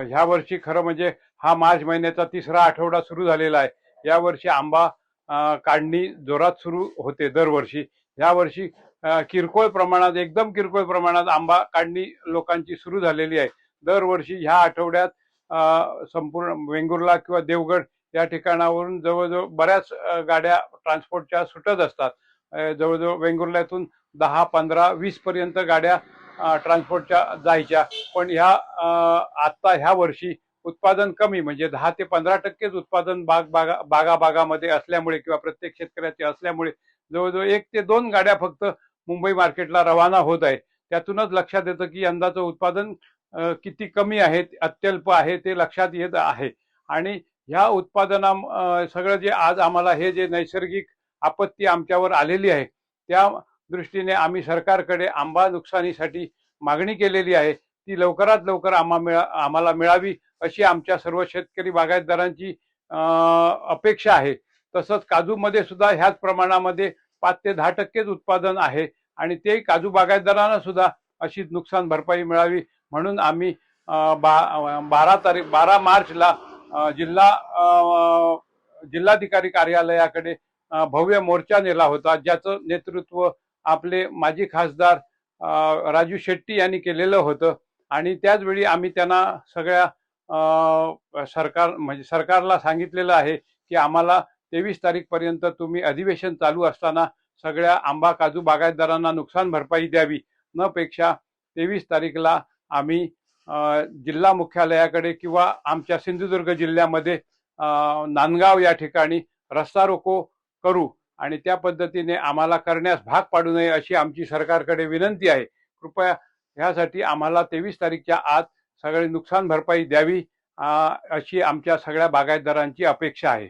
ह्या वर्षी खरं म्हणजे हा मार्च महिन्याचा तिसरा आठवडा सुरू झालेला आहे। या वर्षी आंबा काढणी जोरात सुरू होते दरवर्षी। या वर्षी किरकोळ प्रमाणात, एकदम किरकोळ प्रमाणात आंबा काढणी लोकांची सुरू झालेली आहे। दरवर्षी ह्या आठवड्यात संपूर्ण वेंगुर्ला किंवा देवगड या ठिकाणावरून जवळजवळ बऱ्याच गाड्या ट्रान्सपोर्टच्या सुटत असतात। जवळजवळ वेंगुर्ल्यातून 10, 15, 20 पर्यंत गाड्या ट्रान्सपोर्टच्या जायच्या। पण आता ह्या वर्षी उत्पादन कमी, म्हणजे 10 ते 15% उत्पादन बागामध्ये असल्यामुळे किंवा प्रत्येक शेतकऱ्याचे असल्यामुळे जवळजवळ 1 ते 2 गाड्या फक्त मुंबई मार्केटला रवाना होत आहे। त्यातूनच लक्षात येतं की यंदाचं उत्पादन किती कमी आहे, अत्यल्प आहे ते लक्षात येत आहे। आणि ह्या उत्पादना सगळं जे आज आम्हाला हे जे नैसर्गिक आपत्ती आमच्यावर आलेली आहे त्या दृष्टीने आम्ही सरकारकडे आंबा नुकसानीसाठी मागणी केलेली आहे। ती लवकरात लवकर आम्हाला मिळावी अशी आमच्या सर्व शेतकरी बागायतदारांची अपेक्षा आहे। तसंच काजूमध्ये सुद्धा ह्याच प्रमाणामध्ये 5 ते 10% उत्पादन आहे आणि ते काजू बागायतदारांना सुद्धा अशी नुकसान भरपाई मिळावी म्हणून आम्ही 12 मार्चला जिल्हाधिकारी कार्यालयाकडे भव्य मोर्चा नेला होता, ज्याचं नेतृत्व आपले माजी खासदार राजू शेट्टी यांनी केलेलं होतं। आणि त्याचवेळी आम्ही त्यांना सगळ्या सरकारला सांगितलेलं आहे की आम्हाला 23 तारीखपर्यंत तुम्ही अधिवेशन चालू असताना सगळ्या आंबा काजू बागायतदारांना नुकसान भरपाई द्यावी, न पेक्षा 23 तारीखला आम्ही जिल्हा मुख्यालयाकडे किंवा आमच्या सिंधुदुर्ग जिल्ह्यामध्ये नांदगाव या ठिकाणी रस्ता रोको करू आणि त्या पद्धतीने आम्हाला करण्यास भाग पाडू नये अशी आमची सरकारकडे विनंती आहे। कृपया ह्यासाठी आम्हाला 23 तारीखच्या आत सगळे नुकसान भरपाई द्यावी अशी आमच्या सगळ्या बागायतदारांची अपेक्षा आहे।